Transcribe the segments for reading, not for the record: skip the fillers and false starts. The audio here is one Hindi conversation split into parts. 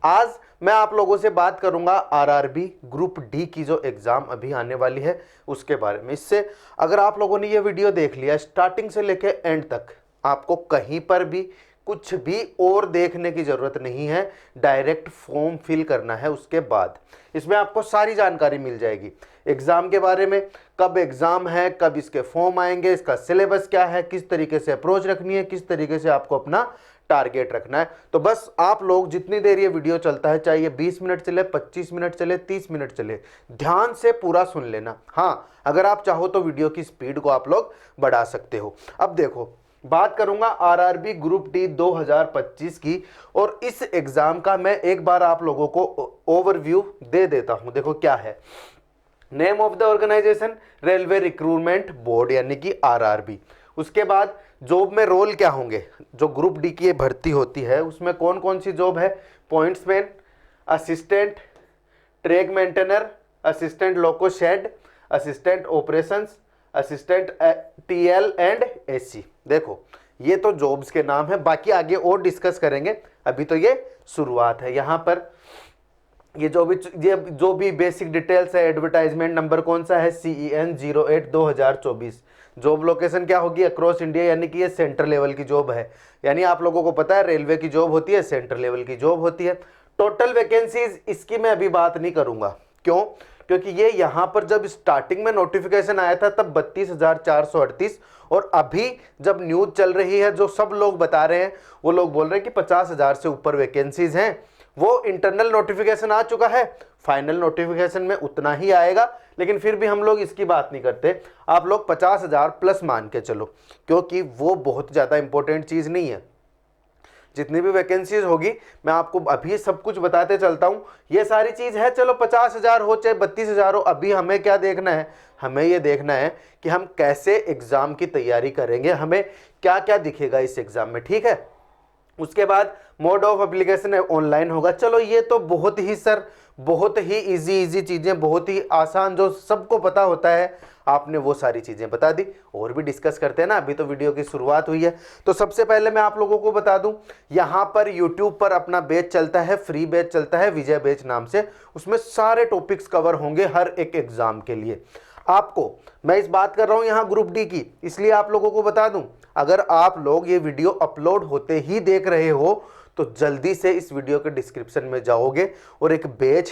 आज मैं आप लोगों से बात करूंगा आरआरबी ग्रुप डी की जो एग्जाम अभी आने वाली है उसके बारे में। इससे अगर आप लोगों ने ये वीडियो देख लिया स्टार्टिंग से लेकर एंड तक, आपको कहीं पर भी कुछ भी और देखने की जरूरत नहीं है। डायरेक्ट फॉर्म फिल करना है, उसके बाद इसमें आपको सारी जानकारी मिल जाएगी एग्जाम के बारे में, कब एग्जाम है, कब इसके फॉर्म आएंगे, इसका सिलेबस क्या है, किस तरीके से अप्रोच रखनी है, किस तरीके से आपको अपना टारगेट रखना है। तो बस आप लोग जितनी देर ये वीडियो चलता है, चाहे ये 20 मिनट चले, 25 मिनट चले, 30 मिनट चले, ध्यान से पूरा सुन लेना। हाँ, अगर आप चाहो तो वीडियो की स्पीड को आप लोग बढ़ा सकते हो। अब देखो, बात करूंगा आरआरबी ग्रुप डी 2025 की, और इस एग्जाम का मैं एक बार आप लोगों को ओवरव्यू दे देता हूं। देखो क्या है, name of the organisation railway recruitment board यानी कि आरआरबी। उसके बाद जॉब में रोल क्या होंगे, जो ग्रुप डी की ये भर्ती होती है उसमें कौन कौन सी जॉब है, pointsman, assistant, track maintainer, assistant loco shed, assistant operations, assistant TL and AC. देखो ये तो जॉब्स के नाम है, बाकी आगे और डिस्कस करेंगे, अभी तो ये शुरुआत है। यहाँ पर ये जो भी बेसिक डिटेल्स है, एडवर्टाइजमेंट नंबर कौन सा है, CEN 08/2024। जॉब लोकेशन क्या होगी, अक्रॉस इंडिया, यानी कि ये सेंटर लेवल की जॉब है। यानी आप लोगों को पता है रेलवे की जॉब होती है, सेंटर लेवल की जॉब होती है। टोटल वैकेंसीज इसकी मैं अभी बात नहीं करूंगा, क्यों, क्योंकि ये यहां पर जब स्टार्टिंग में नोटिफिकेशन आया था तब 32,438, और अभी जब न्यूज चल रही है जो सब लोग बता रहे हैं, वो लोग बोल रहे हैं कि 50,000 से ऊपर वैकेंसीज हैं। वो इंटरनल नोटिफिकेशन आ चुका है, फाइनल नोटिफिकेशन में उतना ही आएगा, लेकिन फिर भी हम लोग इसकी बात नहीं करते। आप लोग 50,000 प्लस मान के चलो, क्योंकि वो बहुत ज़्यादा इंपॉर्टेंट चीज़ नहीं है। जितनी भी वैकेंसीज होगी मैं आपको अभी सब कुछ बताते चलता हूं। ये सारी चीज है, चलो 50,000 हो चाहे 32,000 हो, अभी हमें क्या देखना है, हमें ये देखना है कि हम कैसे एग्जाम की तैयारी करेंगे, हमें क्या क्या दिखेगा इस एग्जाम में, ठीक है। उसके बाद मोड ऑफ एप्लीकेशन ऑनलाइन होगा। चलो ये तो बहुत ही सर बहुत ही इजी चीजें, बहुत ही आसान, जो सबको पता होता है, आपने वो सारी चीजें बता दी। और भी डिस्कस करते हैं ना, अभी तो वीडियो की शुरुआत हुई है। तो सबसे पहले मैं आप लोगों को बता दूं, यहां पर यूट्यूब पर अपना बैच चलता है, फ्री बैच चलता है विजय बैच नाम से। उसमें सारे टॉपिक्स कवर होंगे हर एक एग्जाम के लिए। आपको मैं इस बात कर रहा हूं यहां ग्रुप डी की, इसलिए आप लोगों को बता दूं, अगर आप लोग ये वीडियो अपलोड होते ही देख रहे हो तो जल्दी से इस वीडियो के डिस्क्रिप्शन में जाओगे, और एक बैच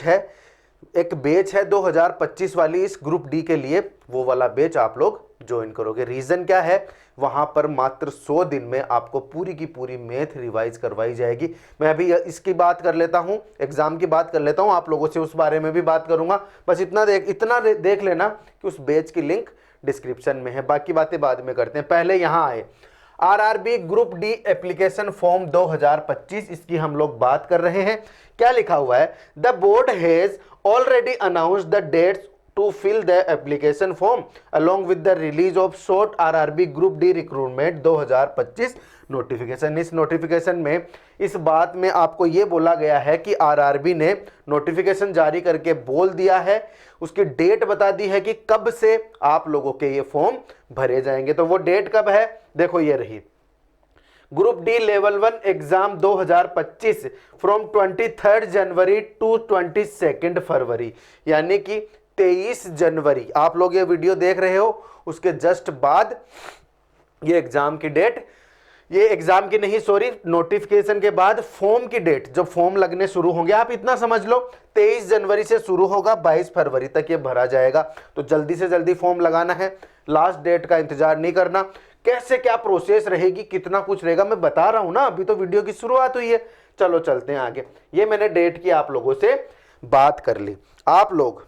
है 2025 वाली इस ग्रुप डी के लिए, वो वाला बैच आप लोग ज्वाइन करोगे। रीजन क्या है, वहां पर मात्र 100 दिन में आपको पूरी की पूरी मैथ रिवाइज करवाई जाएगी। मैं अभी इसकी बात कर लेता हूं, एग्जाम की बात कर लेता हूं, आप लोगों से उस बारे में भी बात करूंगा। बस इतना देख लेना कि उस बैच की लिंक डिस्क्रिप्शन में है, बाकी बातें बाद में करते हैं। पहले यहां आए RRB group D application form 2025, इसकी हम लोग बात कर रहे हैं। क्या लिखा हुआ है, the board has already announced the dates to fill the application form along with the release of short RRB Group D recruitment 2025 notification. इस नोटिफिकेशन में इस बात में आपको यह बोला गया है कि आरआरबी ने नोटिफिकेशन जारी करके बोल दिया है, उसकी डेट बता दी है कि कब से आप लोगों के ये फॉर्म भरे जाएंगे। तो वो डेट कब है, देखो ये रही, group D level 1 exam 2025 from 23 January to 22 February, यानी कि 23 जनवरी। आप लोग ये वीडियो देख रहे हो उसके जस्ट बाद ये एग्जाम की डेट, ये एग्जाम की नहीं सॉरी, नोटिफिकेशन के बाद फॉर्म की डेट, जब फॉर्म लगने शुरू होंगे, आप इतना समझ लो 23 जनवरी से शुरू होगा, 22 फरवरी तक ये भरा जाएगा। तो जल्दी से जल्दी फॉर्म लगाना है, लास्ट डेट का इंतजार नहीं करना। कैसे क्या प्रोसेस रहेगी, कितना कुछ रहेगा, मैं बता रहा हूं ना, अभी तो वीडियो की शुरुआत हुई है। चलो चलते हैं आगे। ये मैंने डेट की आप लोगों से बात कर ली। आप लोग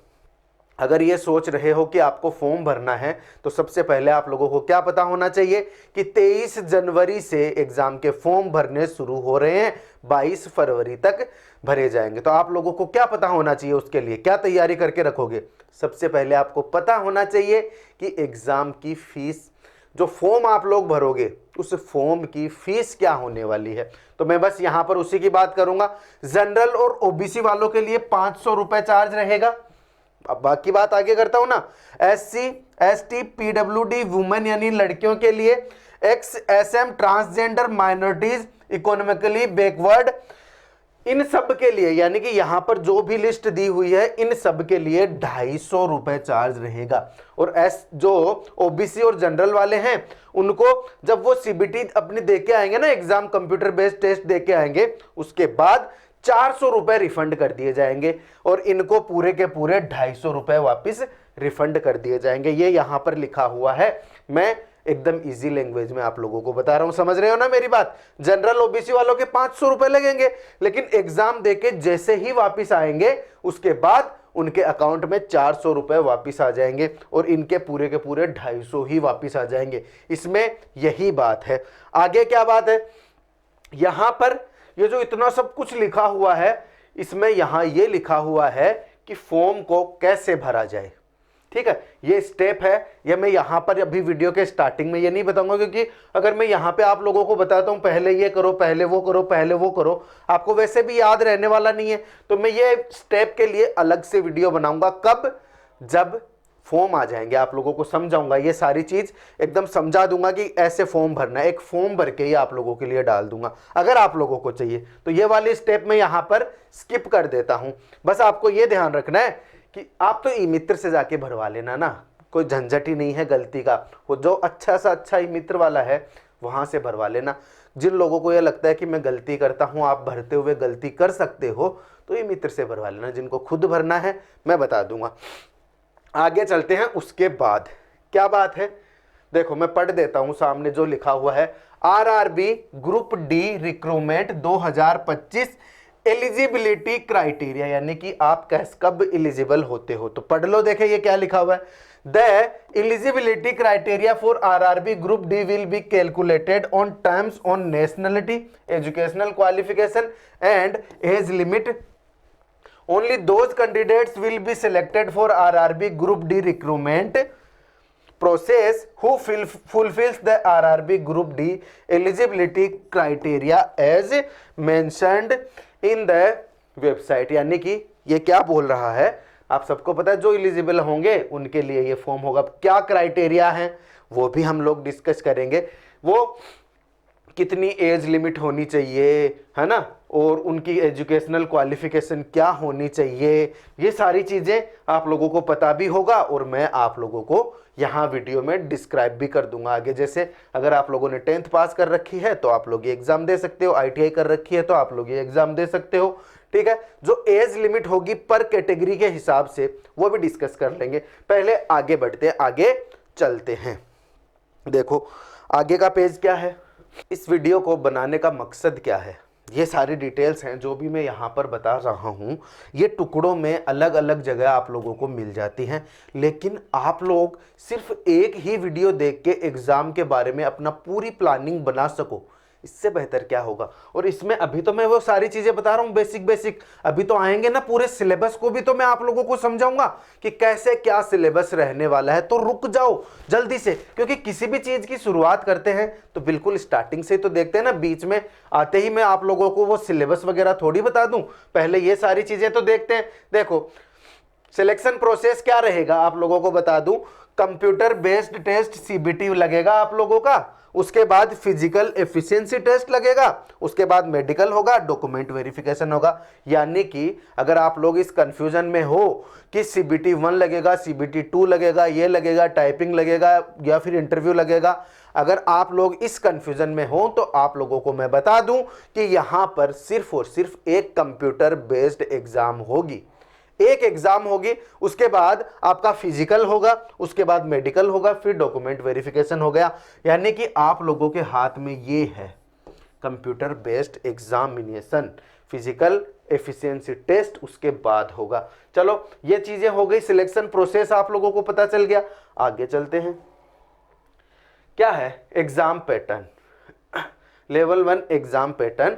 अगर ये सोच रहे हो कि आपको फॉर्म भरना है, तो सबसे पहले आप लोगों को क्या पता होना चाहिए कि 23 जनवरी से एग्जाम के फॉर्म भरने शुरू हो रहे हैं, 22 फरवरी तक भरे जाएंगे। तो आप लोगों को क्या पता होना चाहिए, उसके लिए क्या तैयारी करके रखोगे। सबसे पहले आपको पता होना चाहिए कि एग्जाम की फीस, जो फॉर्म आप लोग भरोगे उस फॉर्म की फीस क्या होने वाली है। तो मैं बस यहां पर उसी की बात करूंगा। जनरल और ओबीसी वालों के लिए 500 रुपए चार्ज रहेगा। अब बाकी बात आगे करता हूं ना। SC ST PWD वुमेन यानी लड़कियों के लिए, XSM transgender minorities, economically backward इन सब के लिए, यानी कि यहां पर जो भी लिस्ट दी हुई है इन सब के लिए 250 रुपए चार्ज रहेगा। और जो ओबीसी और जनरल वाले हैं उनको जब वो सीबीटी अपनी देके आएंगे ना, एग्जाम कंप्यूटर बेस्ड टेस्ट देके आएंगे, उसके बाद 400 रुपए रिफंड कर दिए जाएंगे और इनको पूरे के पूरे 250 रुपए वापिस रिफंड कर दिए जाएंगे। ये यहां पर लिखा हुआ है, मैं एकदम इजी लैंग्वेज में आप लोगों को बता रहा हूं, समझ रहे हो ना मेरी बात। जनरल ओबीसी वालों के 500 रुपए लगेंगे, लेकिन एग्जाम देके जैसे ही वापिस आएंगे उसके बाद उनके अकाउंट में 400 रुपए वापिस आ जाएंगे और इनके पूरे के पूरे 250 ही वापिस आ जाएंगे। इसमें यही बात है। आगे क्या बात है, यहां पर ये जो इतना सब कुछ लिखा हुआ है, इसमें यहां ये लिखा हुआ है कि फॉर्म को कैसे भरा जाए। ठीक है, ये स्टेप है, ये मैं यहां पर अभी वीडियो के स्टार्टिंग में ये नहीं बताऊंगा, क्योंकि अगर मैं यहां पे आप लोगों को बताता हूं पहले ये करो, पहले वो करो, पहले वो करो, आपको वैसे भी याद रहने वाला नहीं है। तो मैं ये स्टेप के लिए अलग से वीडियो बनाऊंगा। कब? जब फॉर्म आ जाएंगे, आप लोगों को समझाऊंगा, ये सारी चीज एकदम समझा दूंगा कि ऐसे फॉर्म भरना है। एक फॉर्म भर के ही आप लोगों के लिए डाल दूंगा अगर आप लोगों को चाहिए। तो ये वाली स्टेप मैं यहां पर स्किप कर देता हूं। बस आपको ये ध्यान रखना है कि आप तो ई मित्र से जाके भरवा लेना ना, कोई झंझट ही नहीं है गलती का। वो जो अच्छा सा अच्छा ई मित्र वाला है वहां से भरवा लेना। जिन लोगों को ये लगता है कि मैं गलती करता हूं, आप भरते हुए गलती कर सकते हो, तो ई मित्र से भरवा लेना। जिनको खुद भरना है मैं बता दूंगा। आगे चलते हैं। उसके बाद क्या बात है, देखो मैं पढ़ देता हूं सामने जो लिखा हुआ है। RRB group D recruitment 2025 eligibility criteria, यानी कि आप कब एलिजिबल होते हो, तो पढ़ लो। देखे ये क्या लिखा हुआ है, the eligibility criteria for RRB group D will be calculated on terms on nationality, educational qualification and age limit. Only those candidates will be selected for RRB Group D recruitment process who fulfills the RRB Group D eligibility criteria as mentioned in the website। यानी कि ये क्या बोल रहा है, आप सबको पता है जो एलिजिबल होंगे उनके लिए ये फॉर्म होगा। क्या क्राइटेरिया है वो भी हम लोग डिस्कस करेंगे। वो कितनी एज लिमिट होनी चाहिए, है ना, और उनकी एजुकेशनल क्वालिफिकेशन क्या होनी चाहिए, ये सारी चीज़ें आप लोगों को पता भी होगा और मैं आप लोगों को यहाँ वीडियो में डिस्क्राइब भी कर दूंगा आगे। जैसे अगर आप लोगों ने 10th पास कर रखी है तो आप लोग ये एग्ज़ाम दे सकते हो, ITI कर रखी है तो आप लोग ये एग्ज़ाम दे सकते हो। ठीक है, जो एज लिमिट होगी पर कैटेगरी के हिसाब से वो भी डिस्कस कर लेंगे। पहले आगे बढ़ते हैं, आगे चलते हैं। देखो आगे का पेज क्या है, इस वीडियो को बनाने का मकसद क्या है, ये सारी डिटेल्स हैं जो भी मैं यहाँ पर बता रहा हूँ। ये टुकड़ों में अलग अलग जगह आप लोगों को मिल जाती हैं, लेकिन आप लोग सिर्फ एक ही वीडियो देख के एग्ज़ाम के बारे में अपना पूरी प्लानिंग बना सको, इससे बेहतर क्या होगा। और इसमें अभी तो मैं वो सारी चीज़ें बता रहा हूँ बेसिक बेसिक, अभी तो आएंगे ना पूरे सिलेबस को भी तो मैं आप लोगों को समझाऊंगा कि कैसे क्या सिलेबस रहने वाला है। तो रुक जाओ जल्दी से, क्योंकि किसी भी चीज़ की शुरुआत करते हैं तो बिल्कुल स्टार्टिंग से तो देखते हैं ना, बीच में आते ही मैं आप लोगों को वो सिलेबस वगैरह थोड़ी बता दूं। पहले ये सारी चीज़ें तो देखते हैं। देखो सिलेक्शन प्रोसेस क्या रहेगा आप लोगों को बता दूं। कंप्यूटर बेस्ड टेस्ट CBT लगेगा आप लोगों का, उसके बाद फिजिकल एफिशिएंसी टेस्ट लगेगा, उसके बाद मेडिकल होगा, डॉक्यूमेंट वेरिफिकेशन होगा। यानी कि अगर आप लोग इस कंफ्यूजन में हो कि CBT 1 लगेगा, CBT 2 लगेगा, ये लगेगा, टाइपिंग लगेगा या फिर इंटरव्यू लगेगा, अगर आप लोग इस कंफ्यूजन में हो तो आप लोगों को मैं बता दूं कि यहां पर सिर्फ और सिर्फ एक कंप्यूटर बेस्ड एग्जाम होगी, एक एग्जाम होगी। उसके बाद आपका फिजिकल होगा, उसके बाद मेडिकल होगा, फिर डॉक्यूमेंट वेरिफिकेशन हो गया। यानी कि आप लोगों के हाथ में ये है computer based examination, physical efficiency test उसके बाद होगा। चलो ये चीजें हो गई, सिलेक्शन प्रोसेस आप लोगों को पता चल गया। आगे चलते हैं, क्या है exam pattern, level 1 exam pattern.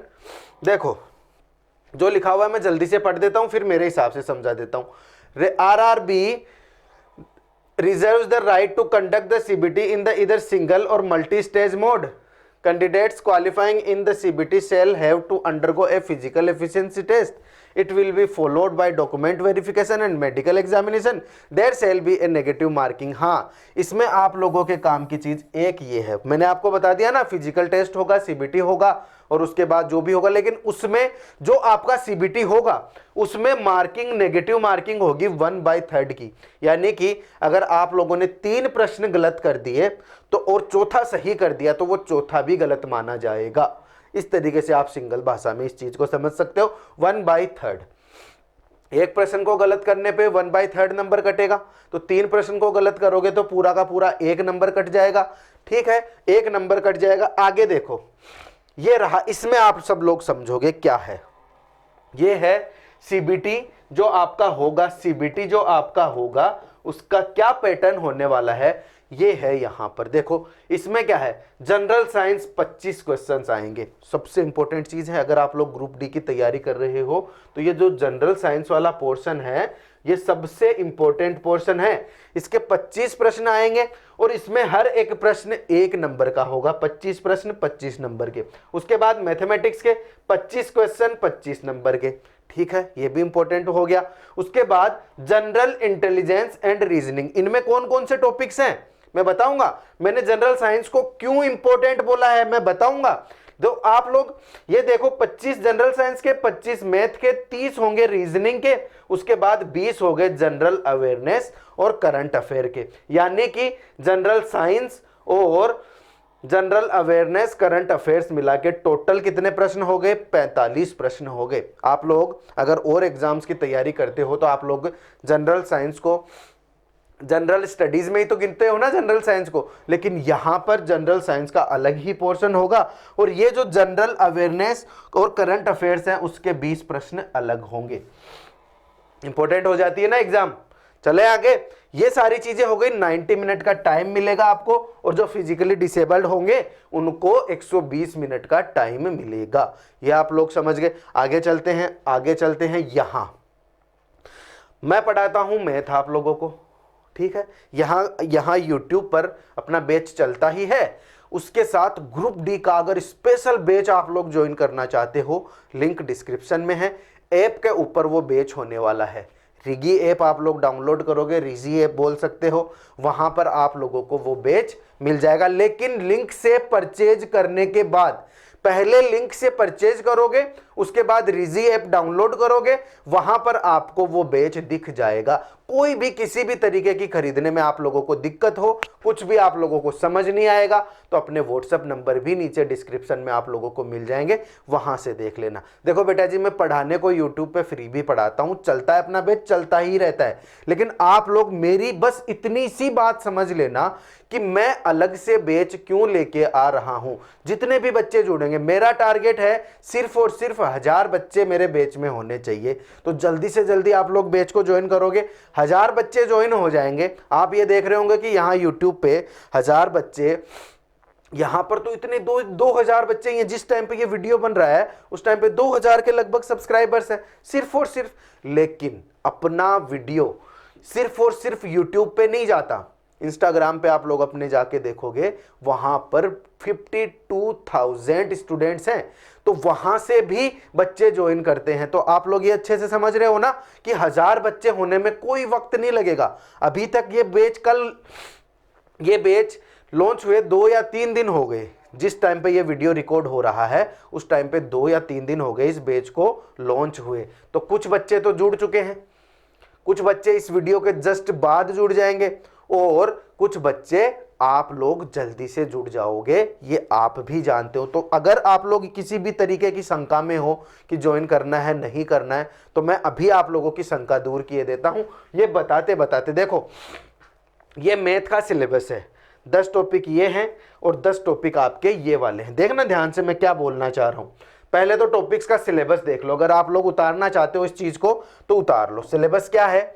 देखो जो लिखा हुआ है मैं जल्दी से पढ़ देता हूं, फिर मेरे हिसाब से समझा देता हूं। RRB reserves the right to conduct the CBT in the either single or multi-stage mode. Candidates qualifying in the CBT shall have to undergo a physical efficiency test. It will be followed by document verification and medical examination. There shall be a negative marking. हाँ, इसमें आप लोगों के काम की चीज एक ये है, मैंने आपको बता दिया ना, फिजिकल टेस्ट होगा, CBT होगा, और उसके बाद जो भी होगा, लेकिन उसमें जो आपका सीबीटी होगा उसमें मार्किंग, नेगेटिव मार्किंग होगी 1/3 की। यानी कि अगर आप लोगों ने 3 प्रश्न गलत कर दिए तो और चौथा सही कर दिया तो वो चौथा भी गलत माना जाएगा। इस तरीके से आप सिंगल भाषा में इस चीज को समझ सकते हो। 1/3, एक प्रश्न को गलत करने पे 1/3 नंबर कटेगा, तो 3 प्रश्न को गलत करोगे तो पूरा का पूरा 1 नंबर कट जाएगा। ठीक है, 1 नंबर कट जाएगा। आगे देखो, ये रहा, इसमें आप सब लोग समझोगे क्या है। ये है सीबीटी जो आपका होगा, सीबीटी जो आपका होगा उसका क्या पैटर्न होने वाला है, ये है यहां पर देखो। इसमें क्या है, जनरल साइंस 25 क्वेश्चंस आएंगे। सबसे इंपॉर्टेंट चीज है, अगर आप लोग ग्रुप डी की तैयारी कर रहे हो तो ये जो जनरल साइंस वाला पोर्शन है ये सबसे इंपॉर्टेंट पोर्शन है। इसके 25 प्रश्न आएंगे और इसमें हर एक प्रश्न 1 नंबर का होगा। 25 प्रश्न 25 नंबर के। उसके बाद मैथमेटिक्स के 25 क्वेश्चन 25 नंबर के। ठीक है, ये भी इंपॉर्टेंट हो गया। उसके बाद जनरल इंटेलिजेंस एंड रीजनिंग, इनमें कौन कौन से टॉपिक्स हैं मैं बताऊंगा। मैंने जनरल साइंस को क्यों इंपॉर्टेंट बोला है मैं बताऊंगा। तो आप लोग ये देखो, 25 जनरल साइंस के, 25 मैथ के, 30 होंगे रीजनिंग के, उसके बाद 20 हो गए जनरल अवेयरनेस और करंट अफेयर के। यानी कि जनरल साइंस और जनरल अवेयरनेस करंट अफेयर्स मिला के टोटल कितने प्रश्न हो गए, 45 प्रश्न हो गए। आप लोग अगर और एग्जाम्स की तैयारी करते हो तो आप लोग जनरल साइंस को जनरल स्टडीज में ही तो गिनते हो ना जनरल साइंस को, लेकिन यहां पर जनरल साइंस का अलग ही पोर्शन होगा और ये जो जनरल अवेयरनेस और करंट अफेयर्स हैं उसके 20 प्रश्न अलग होंगे। इंपॉर्टेंट हो जाती है ना एग्जाम। चले आगे, ये सारी चीजें हो गई। 90 मिनट का टाइम मिलेगा आपको और जो फिजिकली डिसेबल्ड होंगे उनको 120 मिनट का टाइम मिलेगा। ये आप लोग समझ गए। आगे चलते हैं, आगे चलते हैं। यहां मैं पढ़ाता हूं मैथ आप लोगों को। ठीक है, यहां YouTube पर अपना बैच चलता ही है। उसके साथ ग्रुप डी का अगर स्पेशल बैच आप लोग ज्वाइन करना चाहते हो, लिंक डिस्क्रिप्शन में है। ऐप के ऊपर वो बैच होने वाला है। रिगी ऐप आप लोग डाउनलोड करोगे, रिजी ऐप बोल सकते हो, वहां पर आप लोगों को वो बैच मिल जाएगा। लेकिन लिंक से परचेज करने के बाद, पहले लिंक से परचेज करोगे, उसके बाद रिजी ऐप डाउनलोड करोगे, वहां पर आपको वो बैच दिख जाएगा। कोई भी किसी भी तरीके की खरीदने में आप लोगों को दिक्कत हो, कुछ भी आप लोगों को समझ नहीं आएगा तो अपने व्हाट्सएप नंबर भी नीचे डिस्क्रिप्शन में आप लोगों को मिल जाएंगे, वहां से देख लेना। देखो बेटा जी, मैं पढ़ाने को यूट्यूब पे फ्री भी पढ़ाता हूं, चलता है अपना बैच, चलता ही रहता है। लेकिन आप लोग मेरी बस इतनी सी बात समझ लेना कि मैं अलग से बैच क्यों लेके आ रहा हूं। जितने भी बच्चे जुड़ेंगे, मेरा टारगेट है सिर्फ और सिर्फ 1000 बच्चे मेरे बैच में होने चाहिए। तो जल्दी से जल्दी आप लोग बैच को ज्वाइन करोगे, 1000 बच्चे ज्वाइन हो जाएंगे। आप ये देख रहे होंगे कि यहाँ यूट्यूब पे 1000 बच्चे, यहां पर तो इतने 2000 बच्चे हैं। जिस टाइम पे ये वीडियो बन रहा है उस टाइम पे 2000 के लगभग सब्सक्राइबर्स हैं, सिर्फ और सिर्फ। लेकिन अपना वीडियो सिर्फ और सिर्फ यूट्यूब पे नहीं जाता, इंस्टाग्राम पे आप लोग अपने जाके देखोगे, वहां पर 52,000 स्टूडेंट्स हैं। तो वहां से भी बच्चे ज्वाइन करते हैं। तो आप लोग ये अच्छे से समझ रहे हो ना कि 1000 बच्चे होने में कोई वक्त नहीं लगेगा। अभी तक ये बैच लॉन्च हुए 2 या 3 दिन हो गए। जिस टाइम पे ये वीडियो रिकॉर्ड हो रहा है उस टाइम पे 2 या 3 दिन हो गए इस बैच को लॉन्च हुए। तो कुछ बच्चे तो जुड़ चुके हैं, कुछ बच्चे इस वीडियो के जस्ट बाद जुड़ जाएंगे और कुछ बच्चे आप लोग जल्दी से जुड़ जाओगे, ये आप भी जानते हो। तो अगर आप लोग किसी भी तरीके की शंका में हो कि ज्वाइन करना है नहीं करना है, तो मैं अभी आप लोगों की शंका दूर किए देता हूं। ये बताते बताते देखो, ये मैथ का सिलेबस है, 10 टॉपिक ये हैं और 10 टॉपिक आपके ये वाले हैं। देखना ध्यान से मैं क्या बोलना चाह रहा हूं। पहले तो टॉपिक्स का सिलेबस देख लो, अगर आप लोग उतारना चाहते हो इस चीज को तो उतार लो। सिलेबस क्या है,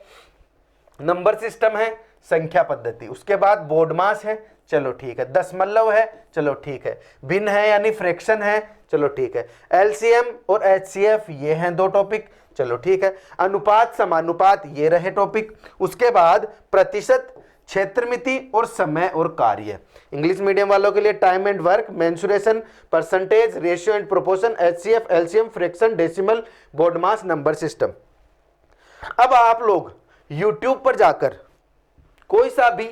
नंबर सिस्टम है, संख्या पद्धति, उसके बाद बोर्ड मास है, चलो ठीक है, दशमलव है, चलो ठीक है, भिन्न है यानी फ्रैक्शन है, चलो ठीक है, एलसीएम और एचसीएफ ये हैं 2 टॉपिक, चलो ठीक है, अनुपात समानुपात ये रहे टॉपिक। उसके बाद प्रतिशत, क्षेत्रमिति और समय और कार्य। इंग्लिश मीडियम वालों के लिए time and work, mensuration, percentage, ratio and proportion, HCF, LCM, fraction, decimal, board mass, number system. अब आप लोग YouTube पर जाकर कोई सा भी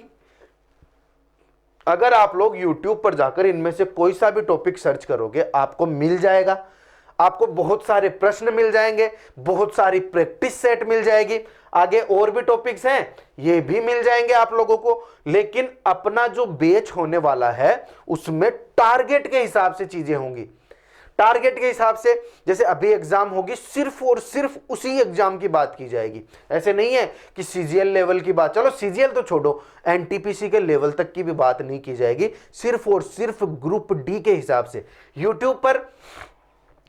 अगर आप लोग YouTube पर जाकर इनमें से कोई सा भी टॉपिक सर्च करोगे आपको मिल जाएगा। आपको बहुत सारे प्रश्न मिल जाएंगे, बहुत सारी प्रैक्टिस सेट मिल जाएगी, आगे और भी टॉपिक्स हैं ये भी मिल जाएंगे आप लोगों को। लेकिन अपना जो बैच होने वाला है उसमें टारगेट के हिसाब से चीजें होंगी। टारगेट के हिसाब से, जैसे अभी एग्जाम होगी सिर्फ और सिर्फ उसी एग्जाम की बात की जाएगी। ऐसे नहीं है कि सीजीएल लेवल की बात, चलो सीजीएल तो छोड़ो, एनटीपीसी के लेवल तक की भी बात नहीं की जाएगी। सिर्फ और सिर्फ ग्रुप डी के हिसाब से यूट्यूब पर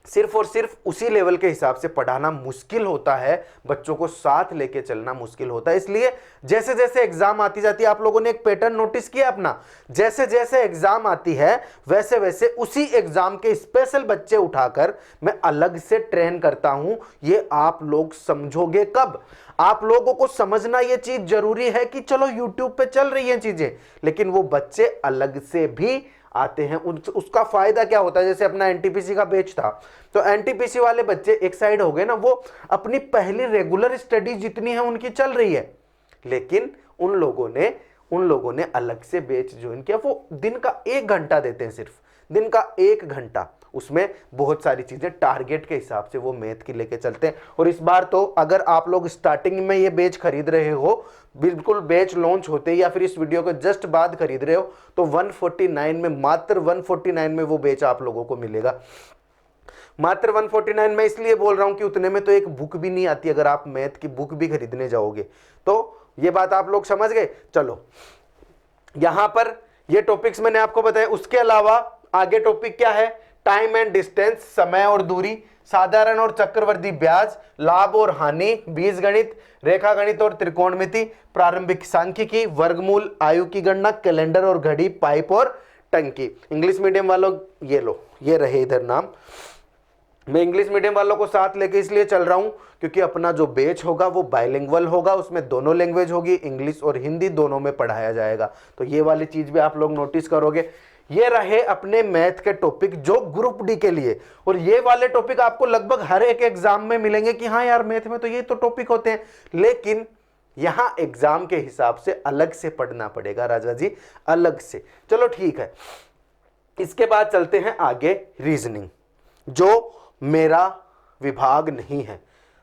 सिर्फ और सिर्फ उसी लेवल के हिसाब से पढ़ाना मुश्किल होता है, बच्चों को साथ लेके चलना मुश्किल होता है। इसलिए जैसे जैसे एग्जाम आती जाती है, आप लोगों ने एक पैटर्न नोटिस किया अपना, जैसे जैसे एग्जाम आती है वैसे वैसे उसी एग्जाम के स्पेशल बच्चे उठाकर मैं अलग से ट्रेन करता हूं। ये आप लोग समझोगे कब? आप लोगों को समझना ये चीज जरूरी है कि चलो यूट्यूब पे चल रही है चीजें, लेकिन वो बच्चे अलग से भी आते हैं। उसका फायदा क्या होता है? जैसे अपना एनटीपीसी का बैच था, तो एनटीपीसी वाले बच्चे एक साइड हो गए ना, वो अपनी पहली रेगुलर स्टडी जितनी है उनकी चल रही है, लेकिन उन लोगों ने अलग से बैच ज्वाइन किया। वो दिन का 1 घंटा देते हैं, सिर्फ दिन का 1 घंटा, उसमें बहुत सारी चीजें टारगेट के हिसाब से वो मैथ की लेके चलते हैं। और इस बार तो अगर आप लोग स्टार्टिंग में ये बैच खरीद रहे हो, बिल्कुल बैच लॉन्च होते या फिर इस वीडियो के जस्ट बाद खरीद रहे हो, तो 149 में, मात्र 149 में वो बैच आप लोगों को मिलेगा। मात्र 149 में इसलिए बोल रहा हूं कि उतने में तो एक बुक भी नहीं आती, अगर आप मैथ की बुक भी खरीदने जाओगे तो। ये बात आप लोग समझ गए। चलो यहां पर ये टॉपिक्स मैंने आपको बताया। उसके अलावा आगे टॉपिक क्या है? टाइम एंड डिस्टेंस, समय और दूरी, साधारण और चक्रवर्ती ब्याज, लाभ और हानि, बीजगणित, रेखा गणित और त्रिकोणमिति, प्रारंभिक सांख्यिकी, वर्गमूल, आयु की गणना, कैलेंडर और घड़ी, पाइप और टंकी। इंग्लिश मीडियम वालों ये लो, ये रहे इधर नाम। मैं इंग्लिश मीडियम वालों को साथ लेके इसलिए चल रहा हूं क्योंकि अपना जो बैच होगा वो बाइलिंगुअल होगा, उसमें दोनों लैंग्वेज होगी, इंग्लिश और हिंदी दोनों में पढ़ाया जाएगा। तो ये वाली चीज भी आप लोग नोटिस करोगे। ये रहे अपने मैथ के टॉपिक जो ग्रुप डी के लिए, और ये वाले टॉपिक आपको लगभग हर एक एग्जाम में मिलेंगे कि हाँ यार मैथ में तो ये तो टॉपिक होते हैं, लेकिन यहां एग्जाम के हिसाब से अलग से पढ़ना पड़ेगा राजा जी, अलग से। चलो ठीक है, इसके बाद चलते हैं आगे रीजनिंग, जो मेरा विभाग नहीं है।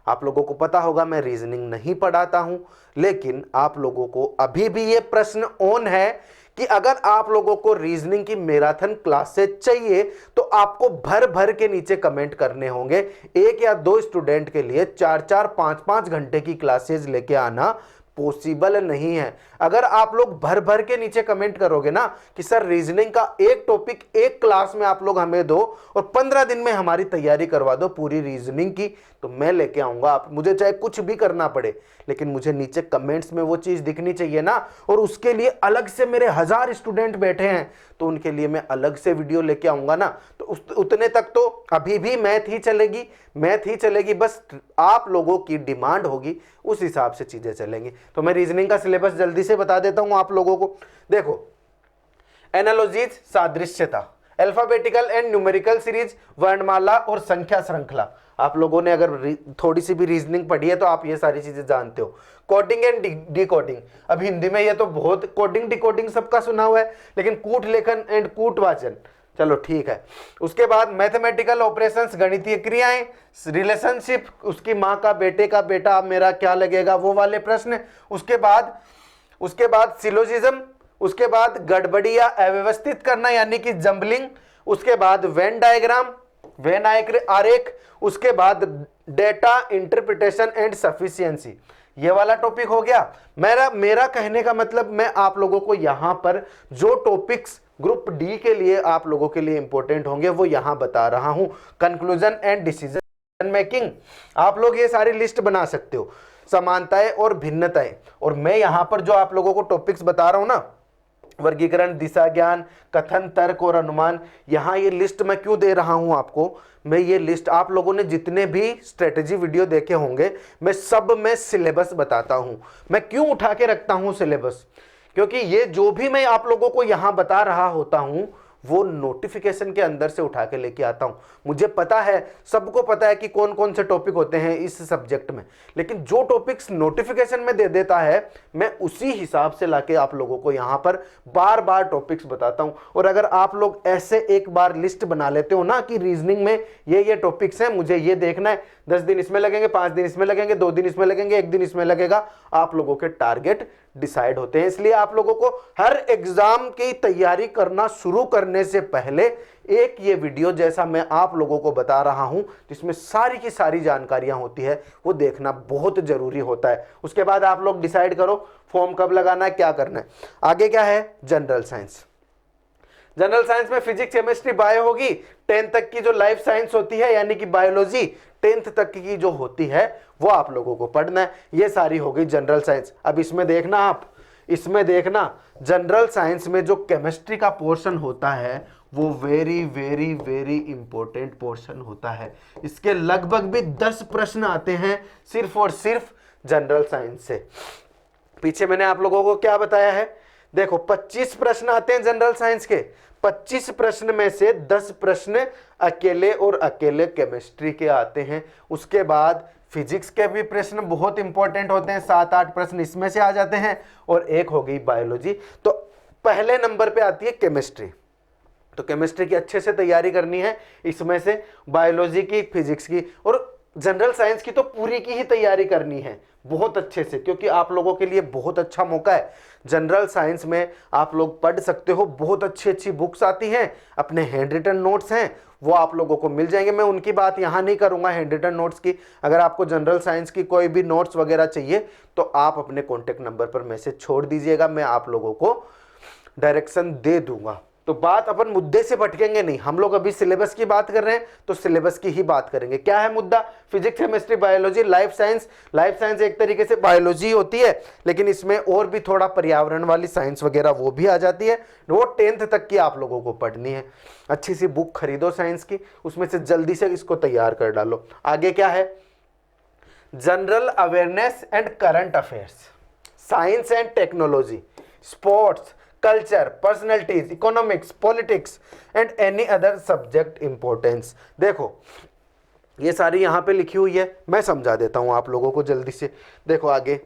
आप लोगों को पता होगा मैं रीजनिंग नहीं पढ़ाता हूं, लेकिन आप लोगों को अभी भी ये प्रश्न ऑन है कि अगर आप लोगों को रीजनिंग की मैराथन क्लासेस चाहिए तो आपको भर भर के नीचे कमेंट करने होंगे। 1 या 2 स्टूडेंट के लिए 4-4, 5-5 घंटे की क्लासेस लेके आना पॉसिबल नहीं है। अगर आप लोग भर भर के नीचे कमेंट करोगे ना कि सर रीजनिंग का एक टॉपिक एक क्लास में आप लोग हमें दो और 15 दिन में हमारी तैयारी करवा दो पूरी रीजनिंग की, तो मैं लेके आऊंगा। आप मुझे चाहे कुछ भी करना पड़े, लेकिन मुझे नीचे कमेंट्स में वो चीज दिखनी चाहिए ना। और उसके लिए अलग से मेरे 1000 स्टूडेंट बैठे हैं, तो उनके लिए मैं अलग से वीडियो लेके आऊंगा ना। तो उतने तक तो अभी भी मैथ ही चलेगी, मैथ ही चलेगी, बस आप लोगों की डिमांड होगी उस हिसाब से चीजें चलेंगी। तो मैं रीजनिंग का सिलेबस जल्दी से बता देता हूं आप लोगों को। देखो, एनालॉजीज, सादृश्यता, अल्फाबेटिकल एंड न्यूमेरिकल सीरीज, वर्णमाला और संख्या श्रृंखला। आप लोगों ने अगर थोड़ी सी भी रीजनिंग पढ़ी है तो आप ये सारी चीजें जानते हो। कोडिंग एंड डिकोडिंग, अब हिंदी में ये तो बहुत कोडिंग डिकोडिंग सबका सुना हुआ है, लेकिन कूट लेखन एंड कूट वाचन, चलो ठीक है। उसके बाद मैथमेटिकल ऑपरेशंस, गणितीय क्रियाएं, रिलेशनशिप, उसकी माँ का बेटे का बेटा अब मेरा क्या लगेगा, वो वाले प्रश्न। उसके बाद सिलोजिज्म, उसके बाद गड़बड़ी या अव्यवस्थित करना यानी कि जंबलिंग, उसके बाद वेन डायग्राम, वेन आरेख, उसके बाद डेटा इंटरप्रिटेशन एंड सफिशिएंसी, ये वाला टॉपिक हो गया। मेरा कहने का मतलब, मैं आप लोगों को यहां पर जो टॉपिक्स ग्रुप डी के लिए आप लोगों के लिए इंपॉर्टेंट होंगे वो यहां बता रहा हूं। कंक्लूजन एंड डिसीजन मेकिंग, आप लोग ये सारी लिस्ट बना सकते हो। समानताएं और भिन्नताएं, और मैं यहां पर जो आप लोगों को टॉपिक्स बता रहा हूं ना, वर्गीकरण, दिशा ज्ञान, कथन, तर्क और अनुमान, यहां ये लिस्ट मैं क्यों दे रहा हूं आपको? मैं ये लिस्ट, आप लोगों ने जितने भी स्ट्रेटेजी वीडियो देखे होंगे, मैं सब में सिलेबस बताता हूं। मैं क्यों उठा के रखता हूं सिलेबस? क्योंकि ये जो भी मैं आप लोगों को यहां बता रहा होता हूं वो नोटिफिकेशन के अंदर से उठा के लेके आता हूं। मुझे पता है, सबको पता है कि कौन कौन से टॉपिक होते हैं इस सब्जेक्ट में, लेकिन जो टॉपिक्स नोटिफिकेशन में दे देता है मैं उसी हिसाब से लाके आप लोगों को यहां पर बार बार टॉपिक्स बताता हूं। और अगर आप लोग ऐसे एक बार लिस्ट बना लेते हो ना कि रीजनिंग में ये टॉपिक्स हैं, मुझे ये देखना है, 10 दिन इसमें लगेंगे, 5 दिन इसमें लगेंगे, 2 दिन इसमें लगेंगे, 1 दिन इसमें लगेगा, आप लोगों के टारगेट डिसाइड होते हैं। इसलिए आप लोगों को हर एग्जाम की तैयारी करना शुरू करने से पहले एक ये वीडियो जैसा मैं आप लोगों को बता रहा हूं जिसमें सारी की सारी जानकारियां होती है, वो देखना बहुत जरूरी होता है। उसके बाद आप लोग डिसाइड करो फॉर्म कब लगाना है, क्या करना है। आगे क्या है, जनरल साइंस। जनरल साइंस में फिजिक्स, केमिस्ट्री, बायो होगी। 10th तक की जो लाइफ साइंस होती है यानी कि बायोलॉजी, 10th तक की जो होती है वो आप लोगों को पढ़ना है। ये सारी हो गई जनरल साइंस। अब इसमें देखना, आप इसमें देखना, जनरल साइंस में जो केमिस्ट्री का पोर्शन होता है वो very very very important portion होता है। इसके लगभग भी 10 प्रश्न आते हैं सिर्फ और सिर्फ जनरल साइंस से। पीछे मैंने आप लोगों को क्या बताया है, देखो 25 प्रश्न आते हैं जनरल साइंस के। 25 प्रश्न में से 10 प्रश्न अकेले और अकेले केमिस्ट्री के आते हैं। उसके बाद फिजिक्स के भी प्रश्न बहुत इंपॉर्टेंट होते हैं, 7-8 प्रश्न इसमें से आ जाते हैं, और एक हो गई बायोलॉजी। तो पहले नंबर पे आती है केमिस्ट्री। तो केमिस्ट्री की अच्छे से तैयारी करनी है, इसमें से बायोलॉजी की, फिजिक्स की और जनरल साइंस की तो पूरी की ही तैयारी करनी है बहुत अच्छे से, क्योंकि आप लोगों के लिए बहुत अच्छा मौका है। जनरल साइंस में आप लोग पढ़ सकते हो, बहुत अच्छी अच्छी बुक्स आती हैं, अपने हैंड रिटन नोट्स हैं वो आप लोगों को मिल जाएंगे। मैं उनकी बात यहाँ नहीं करूँगा हैंड रिटन नोट्स की। अगर आपको जनरल साइंस की कोई भी नोट्स वगैरह चाहिए तो आप अपने कॉन्टेक्ट नंबर पर मैसेज छोड़ दीजिएगा, मैं आप लोगों को डायरेक्शन दे दूंगा। तो बात अपन मुद्दे से भटकेंगे नहीं, हम लोग अभी सिलेबस की बात कर रहे हैं तो सिलेबस की ही बात करेंगे। क्या है मुद्दा, physics, chemistry, biology, life science. Life science एक तरीके से बायोलॉजी होती है, लेकिन इसमें और भी थोड़ा पर्यावरण वाली साइंस वगैरह वो भी आ जाती है। वो 10th तक की आप लोगों को पढ़नी है। अच्छी सी बुक खरीदो साइंस की, उसमें से जल्दी से इसको तैयार कर डालो। आगे क्या है, general awareness and current affairs, science and technology, sports, culture, personalities, economics, politics and any other subject importance. देखो ये सारी यहां पे लिखी हुई है, मैं समझा देता हूं आप लोगों को जल्दी से। देखो आगे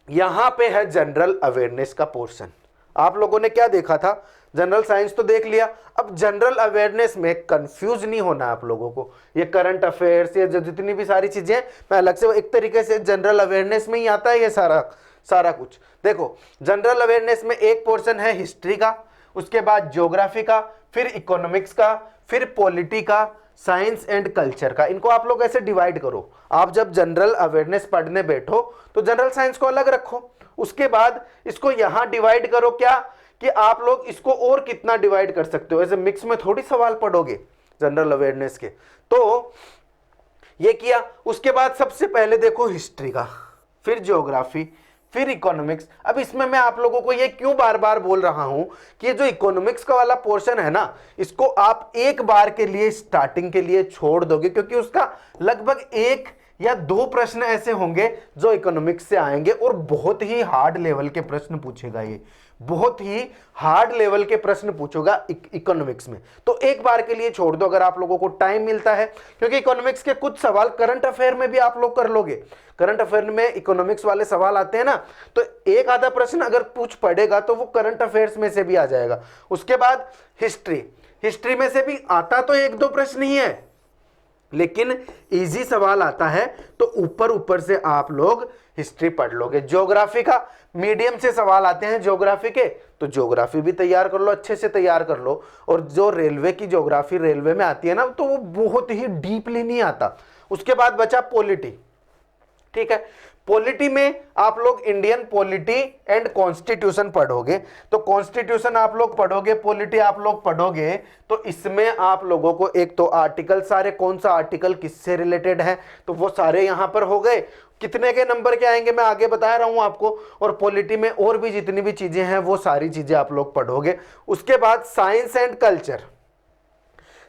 यहां पे है जनरल अवेयरनेस का पोर्शन। आप लोगों ने क्या देखा था, जनरल साइंस तो देख लिया। अब जनरल अवेयरनेस में कंफ्यूज नहीं होना आप लोगों को। ये करंट अफेयर्स, ये जितनी भी सारी चीजें मैं अलग से, एक तरीके से जनरल अवेयरनेस में ही आता है ये सारा कुछ। देखो जनरल अवेयरनेस में एक पोर्शन है हिस्ट्री का, उसके बाद ज्योग्राफी का, फिर इकोनॉमिक्स का, फिर पॉलिटी का, साइंस एंड कल्चर का। इनको आप लोग ऐसे डिवाइड करो। आप जब जनरल अवेयरनेस पढ़ने बैठो तो जनरल साइंस को अलग रखो, उसके बाद इसको यहां डिवाइड करो। क्या कि आप लोग इसको और कितना डिवाइड कर सकते हो, ऐसे मिक्स में थोड़ी सवाल पढ़ोगे जनरल अवेयरनेस के। तो ये किया, उसके बाद सबसे पहले देखो हिस्ट्री का, फिर ज्योग्राफी, फिर इकोनॉमिक्स। अब इसमें मैं आप लोगों को ये क्यों बार बार बोल रहा हूं कि ये जो इकोनॉमिक्स का वाला पोर्शन है ना, इसको आप एक बार के लिए स्टार्टिंग के लिए छोड़ दोगे, क्योंकि उसका लगभग 1 या 2 प्रश्न ऐसे होंगे जो इकोनॉमिक्स से आएंगे और बहुत ही हार्ड लेवल के प्रश्न पूछेगा। ये बहुत ही हार्ड लेवल के प्रश्न पूछेगा इकोनॉमिक्स में। तो एक बार के लिए छोड़ दो अगर आप लोगों को टाइम मिलता है, क्योंकि इकोनॉमिक्स के कुछ सवाल करंट अफेयर में भी आप लोग कर लोगे। करंट अफेयर में इकोनॉमिक्स वाले सवाल आते हैं ना, तो एक आधा प्रश्न अगर पूछ पड़ेगा तो वो करंट अफेयर्स में से भी आ जाएगा। उसके बाद हिस्ट्री में से भी आता तो 1-2 प्रश्न ही है, लेकिन इजी सवाल आता है तो ऊपर ऊपर से आप लोग हिस्ट्री पढ़ लोगे। ज्योग्राफी का मीडियम से सवाल आते हैं ज्योग्राफी के, तो ज्योग्राफी भी तैयार कर लो, अच्छे से तैयार कर लो। और जो रेलवे की ज्योग्राफी रेलवे में आती है ना, तो वो बहुत ही डीपली नहीं आता। उसके बाद बचा पॉलिटी, ठीक है। पॉलिटी में आप लोग इंडियन पॉलिटी एंड कॉन्स्टिट्यूशन पढ़ोगे, तो कॉन्स्टिट्यूशन आप लोग पढ़ोगे, पॉलिटी आप लोग पढ़ोगे, तो इसमें आप लोगों को एक तो आर्टिकल, सारे कौन सा आर्टिकल किससे रिलेटेड है, तो वो सारे यहां पर हो गए। कितने के नंबर के आएंगे मैं आगे बता रहा हूं आपको। और पॉलिटी में और भी जितनी भी चीजें हैं वो सारी चीजें आप लोग पढ़ोगे। उसके बाद science and culture,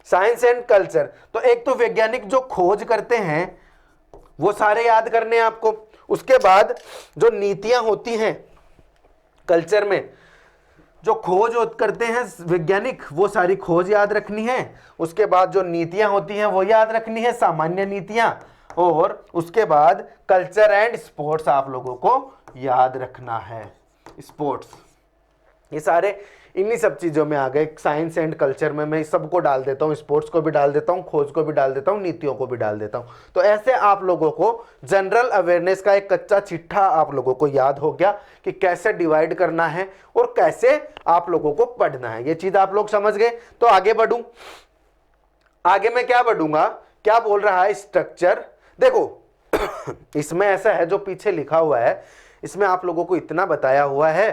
science and culture तो एक तो वैज्ञानिक जो खोज करते हैं वो सारे याद करने हैं आपको। उसके बाद जो नीतियां होती हैं कल्चर में, जो खोज करते हैं वैज्ञानिक वो सारी खोज याद रखनी है। उसके बाद जो नीतियां होती हैं वो याद रखनी है, सामान्य नीतियां। और उसके बाद कल्चर एंड स्पोर्ट्स आप लोगों को याद रखना है। स्पोर्ट्स, ये सारे इन्हीं सब चीज़ों में आ गए। साइंस एंड कल्चर में मैं सबको डाल देता हूँ, स्पोर्ट्स को भी डाल देता हूँ, खोज को भी डाल देता हूँ, नीतियों को भी डाल देता हूँ। तो ऐसे आप लोगों को जनरल अवेयरनेस का एक कच्चा चिट्ठा आप लोगों को याद हो गया कि कैसे डिवाइड करना है और कैसे आप लोगों को पढ़ना है। ये चीज़ आप लोग समझ गए। तो आगे बढ़ूँ, आगे मैं क्या बढ़ूंगा, क्या बोल रहा है स्ट्रक्चर। देखो इसमें ऐसा है, जो पीछे लिखा हुआ है इसमें आप लोगों को इतना बताया हुआ है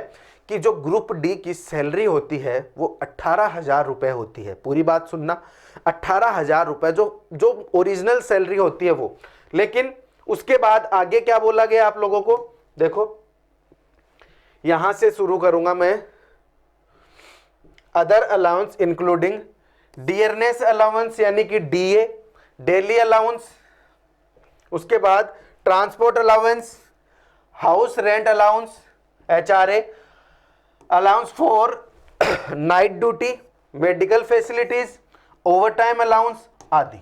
कि जो ग्रुप डी की सैलरी होती है वो 18,000 रुपए होती है। पूरी बात सुनना, 18,000 रुपए जो ओरिजिनल सैलरी होती है वो। लेकिन उसके बाद आगे क्या बोला गया आप लोगों को, देखो यहां से शुरू करूंगा मैं। Other allowance including dearness allowance यानी कि डीए, डेली अलाउंस, उसके बाद transport allowance, house rent allowance, HRA, allowance for night duty, medical facilities, overtime allowance आदि।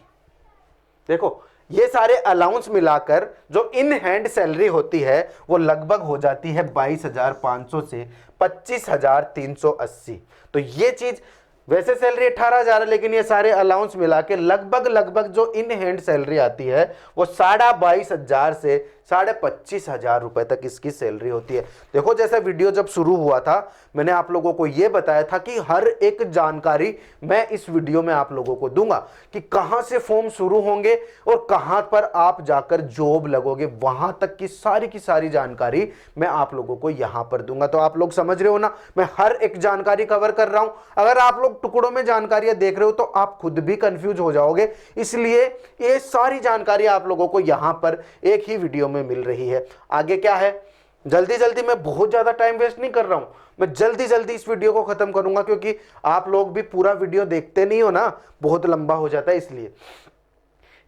देखो ये सारे अलाउंस मिलाकर जो इन हैंड सैलरी होती है वो लगभग हो जाती है 22,500 से 25,380। तो ये चीज, वैसे सैलरी 18,000 है लेकिन ये सारे अलाउंस मिला के लगभग जो इन हैंड सैलरी आती है वो 22,500 से 25,500 रुपए तक इसकी सैलरी होती है। देखो जैसा वीडियो जब शुरू हुआ था मैंने आप लोगों को यह बताया था कि हर एक जानकारी मैं इस वीडियो में आप लोगों को दूंगा कि कहां से फॉर्म शुरू होंगे और कहां पर आप जाकर जॉब लगोगे, वहां तक की सारी जानकारी मैं आप लोगों को यहां पर दूंगा। तो आप लोग समझ रहे हो ना, मैं हर एक जानकारी कवर कर रहा हूं। अगर आप लोग टुकड़ों में जानकारियां देख रहे हो तो आप खुद भी कंफ्यूज हो जाओगे, इसलिए ये सारी जानकारी आप लोगों को यहां पर एक ही वीडियो में मिल रही है। आगे क्या है, जल्दी मैं बहुत ज्यादा टाइम वेस्ट नहीं कर रहा हूं, मैं जल्दी इस वीडियो को खत्म करूंगा क्योंकि आप लोग भी पूरा वीडियो देखते नहीं हो ना, बहुत लंबा हो जाता है इसलिए।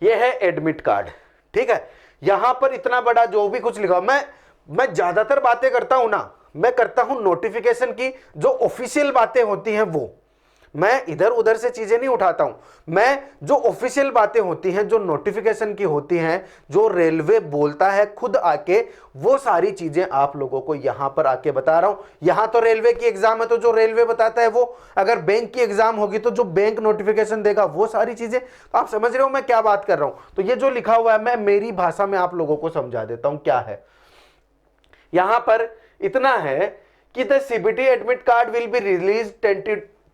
यह है एडमिट कार्ड, ठीक है। यहां पर इतना बड़ा जो भी कुछ लिखा, मैं ज्यादातर बातें करता हूं ना, मैं करता हूं नोटिफिकेशन की, जो ऑफिशियल बातें होती हैं वो, मैं इधर उधर से चीजें नहीं उठाता हूं। मैं जो ऑफिशियल बातें होती हैं, जो नोटिफिकेशन की होती हैं, जो रेलवे बोलता है खुद आके, वो सारी चीजें आप लोगों को यहां पर आके बता रहा हूं। यहां तो रेलवे की एग्जाम है तो जो रेलवे बताता है वो, अगर बैंक की एग्जाम होगी तो जो बैंक नोटिफिकेशन देगा वो सारी चीजें। तो आप समझ रहे हो मैं क्या बात कर रहा हूं। तो ये जो लिखा हुआ है मैं मेरी भाषा में आप लोगों को समझा देता हूं क्या है। यहां पर इतना है कि the CBT admit card will be release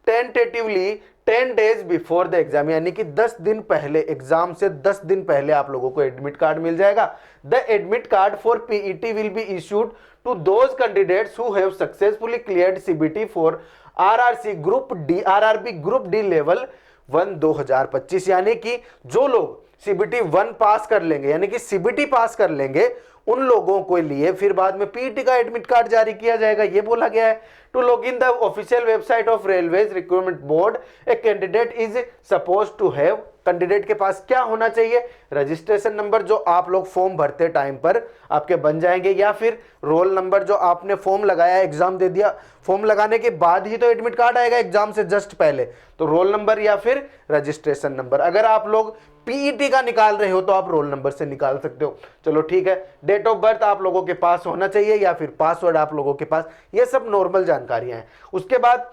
tentatively 10 days before the exam, यानी कि 10 दिन पहले, एग्जाम से 10 दिन पहले आप लोगों को एडमिट कार्ड मिल जाएगा। The admit card for PET will be issued to those candidates who have successfully cleared CBT for RRC group D, RRB group D level 1 2025, यानी कि जो लोग सीबीटी 1 पास कर लेंगे, यानी कि सीबीटी पास कर लेंगे, उन लोगों के लिए फिर बाद में पीईटी का एडमिट कार्ड जारी किया जाएगा। ये बोला गया है। To log in the official website of railways recruitment board a candidate is suppose to have, candidate के पास क्या होना चाहिए, रजिस्ट्रेशन नंबर जो आप लोग फॉर्म भरते टाइम पर आपके बन जाएंगे, या फिर रोल नंबर जो आपने फॉर्म लगाया, एग्जाम दे दिया, फॉर्म लगाने के बाद ही तो एडमिट कार्ड आएगा, एग्जाम से जस्ट पहले, तो रोल नंबर या फिर रजिस्ट्रेशन नंबर। अगर आप लोग पीईटी का निकाल रहे हो तो आप रोल नंबर से निकाल सकते हो, चलो ठीक है। डेट ऑफ बर्थ आप लोगों के पास होना चाहिए या फिर पासवर्ड आप लोगों के पास, ये सब नॉर्मल जानकारियां हैं। उसके बाद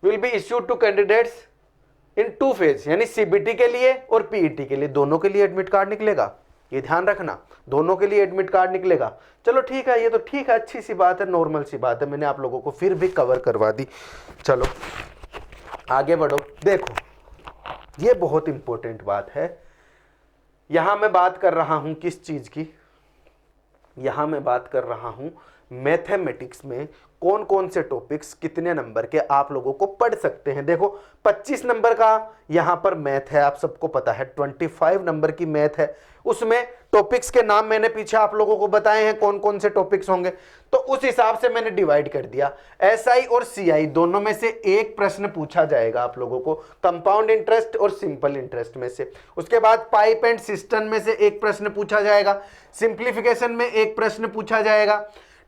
will be issued to candidates in 2 phase, यानी सीबीटी के लिए और पीईटी के लिए, दोनों के लिए एडमिट कार्ड निकलेगा, ये ध्यान रखना, दोनों के लिए एडमिट कार्ड निकलेगा। चलो ठीक है, ये तो ठीक है, अच्छी सी बात है, नॉर्मल सी बात है, मैंने आप लोगों को फिर भी कवर करवा दी। चलो आगे बढ़ो। देखो ये बहुत इंपॉर्टेंट बात है। यहां मैं बात कर रहा हूं किस चीज की, यहां मैं बात कर रहा हूं मैथमेटिक्स में कौन कौन से टॉपिक्स कितने नंबर के आप लोगों को पढ़ सकते हैं। देखो 25 नंबर का यहां पर मैथ है, आप सबको पता है, 25 नंबर की मैथ है। उसमें टॉपिक्स के नाम मैंने पीछे आप लोगों को बताए हैं कौन कौन से टॉपिक्स होंगे, तो उस हिसाब से मैंने डिवाइड कर दिया। एसआई और सीआई दोनों में से एक प्रश्न पूछा जाएगा आप लोगों को, कंपाउंड इंटरेस्ट और सिंपल इंटरेस्ट में से। उसके बाद पाइप एंड सिस्टम में से एक प्रश्न पूछा जाएगा, सिंप्लीफिकेशन में एक प्रश्न पूछा जाएगा,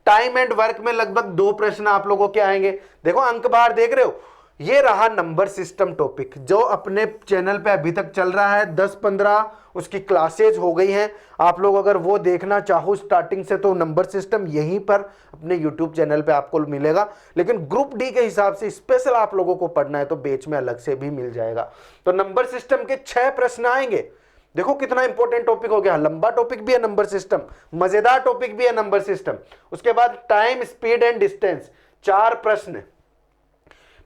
टाइम एंड वर्क में लगभग 2 प्रश्न आप लोगों के आएंगे। देखो अंक बाहर देख रहे हो, ये रहा नंबर सिस्टम टॉपिक जो अपने चैनल पे अभी तक चल रहा है। 10-15 उसकी क्लासेज हो गई हैं। आप लोग अगर वो देखना चाहो स्टार्टिंग से तो नंबर सिस्टम यहीं पर अपने यूट्यूब चैनल पे आपको मिलेगा। लेकिन ग्रुप डी के हिसाब से स्पेशल आप लोगों को पढ़ना है तो बैच में अलग से भी मिल जाएगा। तो नंबर सिस्टम के 6 प्रश्न आएंगे। देखो कितना इंपॉर्टेंट टॉपिक हो गया, लंबा टॉपिक भी है नंबर सिस्टम, मजेदार टॉपिक भी है नंबर सिस्टम। उसके बाद टाइम, स्पीड एंड डिस्टेंस, 4 प्रश्न।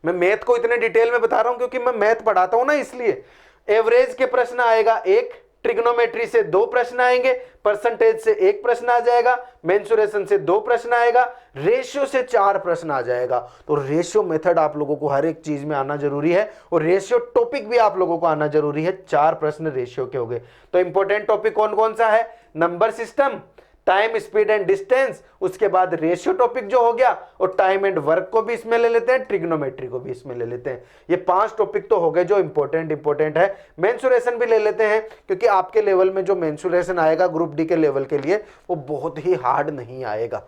मैं मैथ को इतने डिटेल में बता रहा हूं क्योंकि मैं मैथ पढ़ाता हूं ना, इसलिए। एवरेज के प्रश्न आएगा 1, ट्रिग्नोमेट्री से 2 प्रश्न आएंगे, परसेंटेज से 1 प्रश्न आ जाएगा, मेंसुरेशन से 2 प्रश्न आएगा, रेशियो से 4 प्रश्न आ जाएगा। तो रेशियो मेथड आप लोगों को हर एक चीज में आना जरूरी है और रेशियो टॉपिक भी आप लोगों को आना जरूरी है। 4 प्रश्न रेशियो के हो गए। तो इंपॉर्टेंट टॉपिक कौन कौन सा है? Number system, time, speed and distance, उसके बाद रेशियो टॉपिक जो हो गया, और टाइम एंड वर्क को भी इसमें ले लेते हैं, ट्रिग्नोमेट्री को भी इसमें ले लेते हैं। ये 5 टॉपिक तो हो गए जो इंपॉर्टेंट है। मेंसुरेशन भी ले लेते हैं क्योंकि आपके लेवल में जो मेंसुरेशन आएगा ग्रुप डी के लेवल के लिए वो बहुत ही हार्ड नहीं आएगा।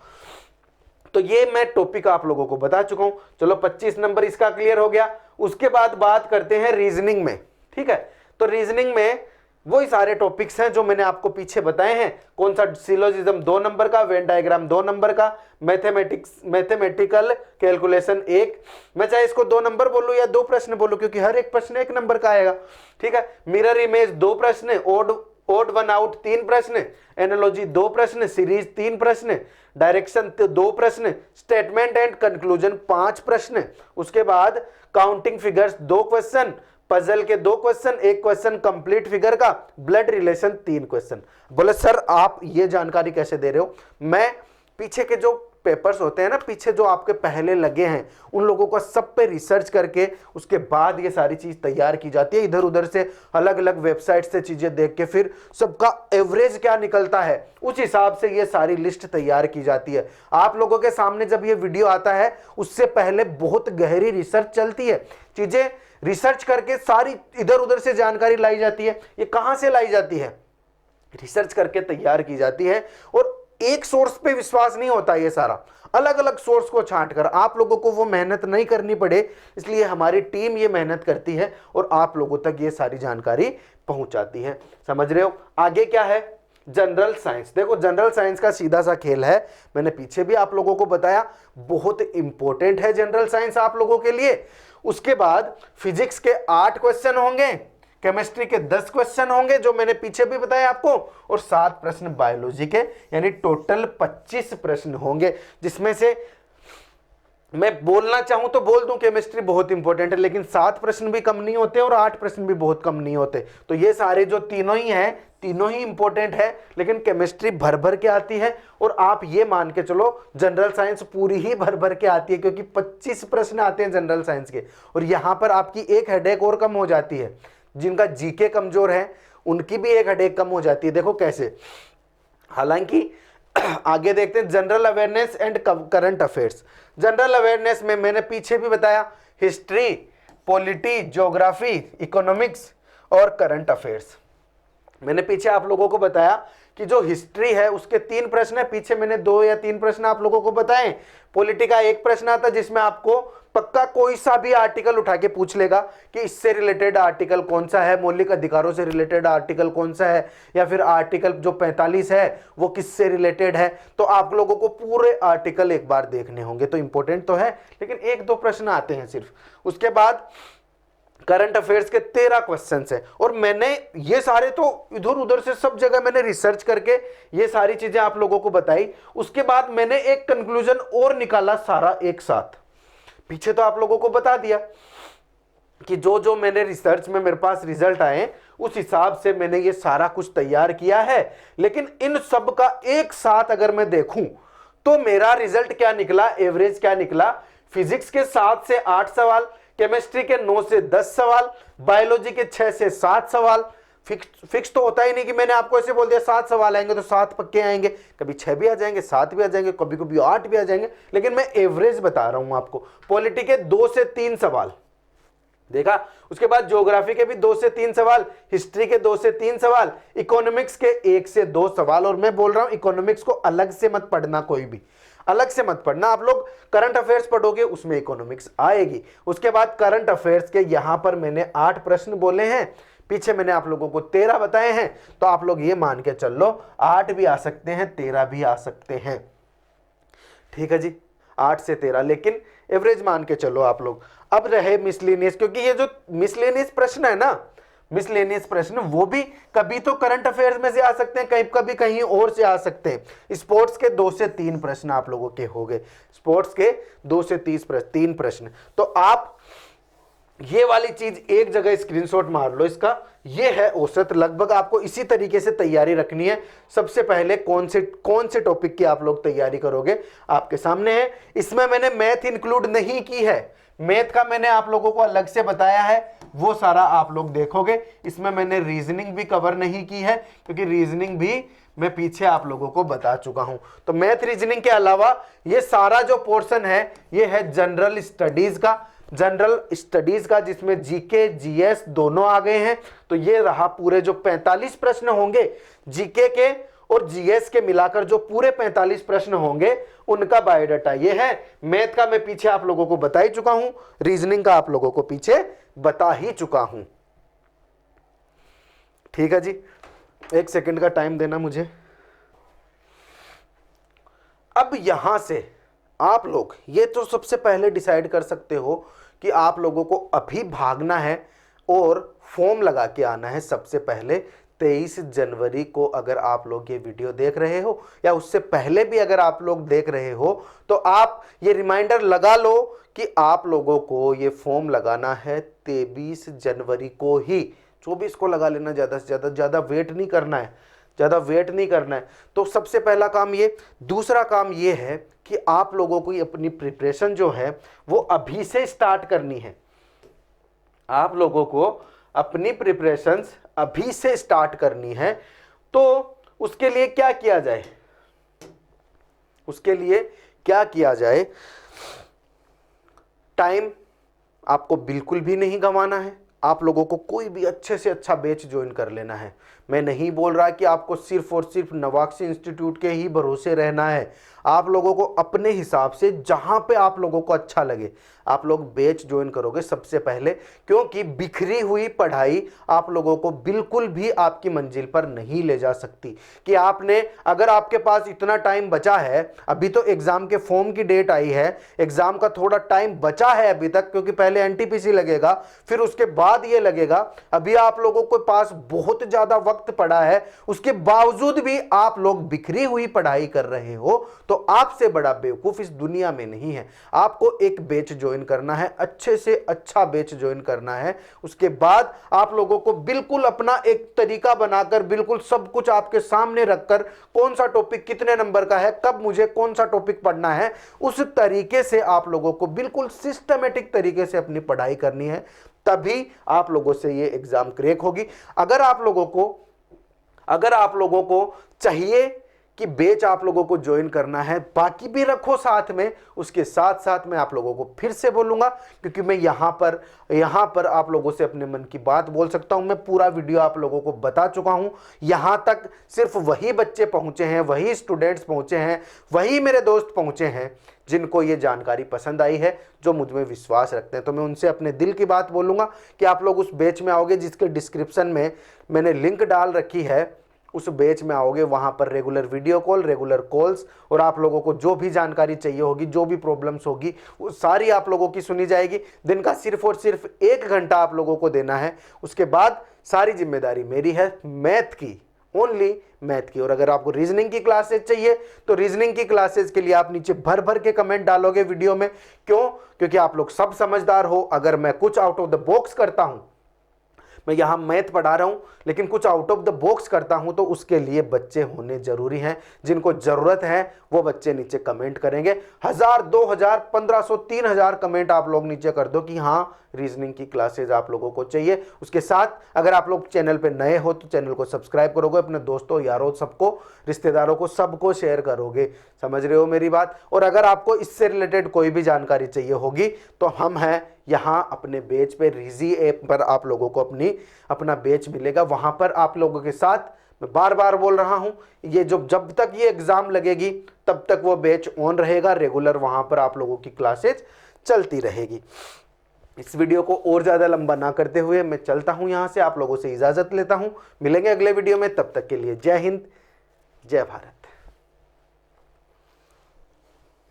तो ये मैं टॉपिक आप लोगों को बता चुका हूं। चलो 25 नंबर इसका क्लियर हो गया। उसके बाद बात करते हैं रीजनिंग में, ठीक है। तो रीजनिंग में वही सारे टॉपिक्स हैं जो मैंने आपको पीछे बताए हैं। कौन सा? सिलोजिज्म 2 नंबर का, वेन डायग्राम 2 नंबर का, मैथमेटिकल कैलकुलेशन 1। मैं चाहे इसको 2 नंबर बोलूं या 2 प्रश्न बोलूं क्योंकि हर एक प्रश्न 1 नंबर का आएगा, ठीक है। मिरर इमेज 2 प्रश्न, ओड वन आउट 3 प्रश्न, एनालॉजी 2 प्रश्न, सीरीज 3 प्रश्न, डायरेक्शन 2 प्रश्न, स्टेटमेंट एंड कंक्लूजन 5 प्रश्न। उसके बाद काउंटिंग फिगर्स 2 क्वेश्चन, पजल के 2 क्वेश्चन, 1 क्वेश्चन कंप्लीट फिगर का, ब्लड रिलेशन 3 क्वेश्चन। बोले सर आप ये जानकारी कैसे दे रहे हो? मैं पीछे के जो पेपर्स होते हैं ना, पीछे जो आपके पहले लगे हैं, उन लोगों को सब पे रिसर्च करके उसके बाद ये सारी चीज तैयार की जाती है। इधर उधर से अलग अलग वेबसाइट से चीजें देख के फिर सबका एवरेज क्या निकलता है उस हिसाब से ये सारी लिस्ट तैयार की जाती है। आप लोगों के सामने जब ये वीडियो आता है उससे पहले बहुत गहरी रिसर्च चलती है। चीजें रिसर्च करके सारी इधर उधर से जानकारी लाई जाती है। ये कहां से लाई जाती है? रिसर्च करके तैयार की जाती है। और एक सोर्स पे विश्वास नहीं होता, ये सारा अलग अलग सोर्स को छांट कर आप लोगों को वो मेहनत नहीं करनी पड़े, इसलिए हमारी टीम ये मेहनत करती है और आप लोगों तक ये सारी जानकारी पहुंचाती है। समझ रहे हो? आगे क्या है? General science. देखो जनरल साइंस का सीधा सा खेल है, मैंने पीछे भी आप लोगों को बताया, बहुत इंपॉर्टेंट है जनरल साइंस आप लोगों के लिए। उसके बाद फिजिक्स के 8 क्वेश्चन होंगे, केमिस्ट्री के 10 क्वेश्चन होंगे जो मैंने पीछे भी बताया आपको, और 7 प्रश्न बायोलॉजी के, यानी टोटल 25 प्रश्न होंगे। जिसमें से मैं बोलना चाहूं तो बोल दूं केमिस्ट्री बहुत इंपॉर्टेंट है, लेकिन 7 प्रश्न भी कम नहीं होते और 8 प्रश्न भी बहुत कम नहीं होते। तो ये सारे जो तीनों ही हैं, तीनों ही इंपॉर्टेंट है, लेकिन केमिस्ट्री भर भर के आती है। और आप ये मान के चलो जनरल साइंस पूरी ही भर भर के आती है, क्योंकि 25 प्रश्न आते हैं जनरल साइंस के। और यहां पर आपकी एक हेडेक और कम हो जाती है। जिनका जीके कमजोर है उनकी भी एक हेडेक कम हो जाती है। देखो कैसे, हालांकि आगे देखते हैं general awareness and current affairs. General awareness में मैंने पीछे भी बताया, हिस्ट्री, पॉलिटी, ज्योग्राफी, इकोनॉमिक्स और करंट अफेयर्स। मैंने पीछे आप लोगों को बताया कि जो हिस्ट्री है उसके 3 प्रश्न है, पीछे मैंने 2 या 3 प्रश्न आप लोगों को बताए। पॉलिटी का 1 प्रश्न आता जिसमें आपको पक्का कोई सा भी आर्टिकल उठा के पूछ लेगा कि इससे रिलेटेड आर्टिकल कौन सा है, मौलिक अधिकारों से रिलेटेड आर्टिकल कौन सा है, या फिर आर्टिकल जो 45 है वो किससे रिलेटेड है। तो आप लोगों को पूरे आर्टिकल एक बार देखने होंगे। तो इंपॉर्टेंट तो है, लेकिन 1-2 प्रश्न आते हैं सिर्फ। उसके बाद करंट अफेयर्स के 13 क्वेश्चन है, और मैंने ये सारे तो इधर उधर से सब जगह मैंने रिसर्च करके ये सारी चीजें आप लोगों को बताई। उसके बाद मैंने एक कंक्लूजन और निकाला सारा एक साथ। पीछे तो आप लोगों को बता दिया कि जो जो मैंने रिसर्च में मेरे पास रिजल्ट आए उस हिसाब से मैंने ये सारा कुछ तैयार किया है। लेकिन इन सब का एक साथ अगर मैं देखूं तो मेरा रिजल्ट क्या निकला, एवरेज क्या निकला? फिजिक्स के 7 से 8 सवाल, केमिस्ट्री के 9 से 10 सवाल, बायोलॉजी के 6 से 7 सवाल। फिक्स तो होता ही नहीं कि मैंने आपको ऐसे बोल दिया 7 सवाल आएंगे तो 7 पक्के आएंगे, कभी 6 भी आ जाएंगे, 7 भी आ जाएंगे, कभी कभी 8 भी आ जाएंगे, लेकिन मैं एवरेज बता रहा हूं आपको। पॉलिटी के 2 से 3 सवाल देखा। उसके बाद ज्योग्राफी के भी 2 से 3 सवाल, हिस्ट्री के 2 से 3 सवाल, इकोनॉमिक्स के 1 से 2 सवाल। और मैं बोल रहा हूं इकोनॉमिक्स को अलग से मत पढ़ना कोई भी, अलग से मत पढ़ना। आप लोग करंट अफेयर्स पढ़ोगे उसमें इकोनॉमिक्स आएगी। उसके बाद करंट अफेयर्स के यहां पर मैंने 8 प्रश्न बोले हैं, पीछे मैंने आप लोगों को 13 बताए हैं, तो आप लोग ये मान के चल लो 8 भी आ सकते हैं 13 भी आ सकते हैं। ठीक है जी, 8 से 13, लेकिन एवरेज मान के चलो आप लोग। अब रहे मिसलेनियस, क्योंकि ये जो मिसलेनियस प्रश्न है ना, मिसलेनियस प्रश्न वो भी कभी तो करंट अफेयर्स में से आ सकते हैं, कहीं कभी कहीं और से आ सकते हैं। स्पोर्ट्स के 2 से 3 प्रश्न आप लोगों के हो गए, स्पोर्ट्स के 2 से 3 प्रश्न। तो आप ये वाली चीज एक जगह स्क्रीनशॉट मार लो इसका, ये है औसत। लगभग आपको इसी तरीके से तैयारी रखनी है। सबसे पहले कौन से टॉपिक की आप लोग तैयारी करोगे आपके सामने है। इसमें मैंने मैथ इंक्लूड नहीं की है, मैथ का मैंने आप लोगों को अलग से बताया है, वो सारा आप लोग देखोगे। इसमें मैंने रीजनिंग भी कवर नहीं की है, क्योंकि रीजनिंग भी मैं पीछे आप लोगों को बता चुका हूं। तो मैथ रीजनिंग के अलावा ये सारा जो पोर्शन है ये है जनरल स्टडीज का, जिसमें जीके जीएस दोनों आ गए हैं। तो ये रहा पूरे जो 45 प्रश्न होंगे जीके के और जीएस के मिलाकर, जो पूरे 45 प्रश्न होंगे उनका बायोडाटा ये है। मैथ का मैं पीछे आप लोगों को बता ही चुका हूं, रीजनिंग का आप लोगों को पीछे बता ही चुका हूं। ठीक है जी, 1 सेकंड का टाइम देना मुझे। अब यहां से आप लोग ये तो सबसे पहले डिसाइड कर सकते हो कि आप लोगों को अभी भागना है और फॉर्म लगा के आना है। सबसे पहले 23 जनवरी को अगर आप लोग ये वीडियो देख रहे हो, या उससे पहले भी अगर आप लोग देख रहे हो, तो आप ये रिमाइंडर लगा लो कि आप लोगों को ये फॉर्म लगाना है 23 जनवरी को ही। 24 को लगा लेना, ज़्यादा से ज़्यादा वेट नहीं करना है, तो सबसे पहला काम ये। दूसरा काम ये है कि आप लोगों को अपनी प्रिपरेशन जो है वो अभी से स्टार्ट करनी है। आप लोगों को अपनी प्रिपरेशंस अभी से स्टार्ट करनी है। तो उसके लिए क्या किया जाए, टाइम आपको बिल्कुल भी नहीं गंवाना है। आप लोगों को कोई भी अच्छे से अच्छा बैच ज्वाइन कर लेना है। मैं नहीं बोल रहा कि आपको सिर्फ और सिर्फ नवाक्षी इंस्टीट्यूट के ही भरोसे रहना है। आप लोगों को अपने हिसाब से जहां पे आप लोगों को अच्छा लगे आप लोग बैच ज्वाइन करोगे सबसे पहले, क्योंकि बिखरी हुई पढ़ाई आप लोगों को बिल्कुल भी आपकी मंजिल पर नहीं ले जा सकती। कि आपने, अगर आपके पास इतना टाइम बचा है, अभी तो एग्जाम के फॉर्म की डेट आई है, एग्जाम का थोड़ा टाइम बचा है अभी तक, क्योंकि पहले एनटीपीसी लगेगा फिर उसके बाद ये लगेगा। अभी आप लोगों के पास बहुत ज्यादा वक्त पड़ा है, उसके बावजूद भी आप लोग बिखरी हुई पढ़ाई कर रहे हो, तो आपसे बड़ा बेवकूफ इस दुनिया में नहीं है। आपको एक बैच ज्वाइन करना है, अच्छे से अच्छा बैच ज्वाइन करना है। उसके बाद आप लोगों को बिल्कुल अपना एक तरीका बनाकर, बिल्कुल सब कुछ आपके सामने रखकर, कौन सा टॉपिक कितने नंबर का है, कब मुझे कौन सा टॉपिक पढ़ना है, उस तरीके से आप लोगों को बिल्कुल सिस्टमेटिक तरीके से अपनी पढ़ाई करनी है। तभी आप लोगों से ये एग्जाम क्रैक होगी। अगर आप लोगों को चाहिए कि बैच आप लोगों को ज्वाइन करना है, बाकी भी रखो साथ में, उसके साथ साथ मैं आप लोगों को फिर से बोलूंगा, क्योंकि मैं यहां पर आप लोगों से अपने मन की बात बोल सकता हूं। मैं पूरा वीडियो आप लोगों को बता चुका हूं। यहां तक सिर्फ वही बच्चे पहुंचे हैं, वही स्टूडेंट्स पहुंचे हैं, वही मेरे दोस्त पहुंचे हैं जिनको ये जानकारी पसंद आई है, जो मुझ में विश्वास रखते हैं। तो मैं उनसे अपने दिल की बात बोलूंगा कि आप लोग उस बैच में आओगे जिसके डिस्क्रिप्शन में मैंने लिंक डाल रखी है, उस बैच में आओगे। वहां पर regular video call, regular calls, और आप लोगों को जो भी जानकारी चाहिए होगी, जो भी प्रॉब्लम्स होगी, वो सारी आप लोगों की सुनी जाएगी। दिन का सिर्फ और सिर्फ 1 घंटा आप लोगों को देना है। उसके बाद सारी जिम्मेदारी मेरी है, मैथ की, ओनली मैथ की। और अगर आपको रीजनिंग की क्लासेज चाहिए तो रीजनिंग की क्लासेज के लिए आप नीचे भर भर के कमेंट डालोगे वीडियो में। क्यों? क्योंकि आप लोग सब समझदार हो। अगर मैं कुछ आउट ऑफ द बॉक्स करता हूं, मैं यहां मैथ पढ़ा रहा हूं, लेकिन कुछ आउट ऑफ द बॉक्स करता हूं, तो उसके लिए बच्चे होने जरूरी हैं। जिनको जरूरत है वो बच्चे नीचे कमेंट करेंगे। 1000, 2000, 1500, 3000 कमेंट आप लोग नीचे कर दो कि हाँ रीजनिंग की क्लासेज आप लोगों को चाहिए। उसके साथ अगर आप लोग चैनल पे नए हो तो चैनल को सब्सक्राइब करोगे, अपने दोस्तों, यारों, सबको, रिश्तेदारों को, सबको शेयर करोगे। समझ रहे हो मेरी बात? और अगर आपको इससे रिलेटेड कोई भी जानकारी चाहिए होगी तो हम हैं यहाँ अपने बैच पे रिजी ऐप पर आप लोगों को अपना बैच मिलेगा। वहाँ पर आप लोगों के साथ, मैं बार बार बोल रहा हूँ, ये जब तक ये एग्ज़ाम लगेगी तब तक वो बैच ऑन रहेगा, रेगुलर वहाँ पर आप लोगों की क्लासेज चलती रहेगी। इस वीडियो को और ज़्यादा लंबा ना करते हुए मैं चलता हूँ यहाँ से, आप लोगों से इजाज़त लेता हूँ। मिलेंगे अगले वीडियो में, तब तक के लिए जय हिंद, जय भारत।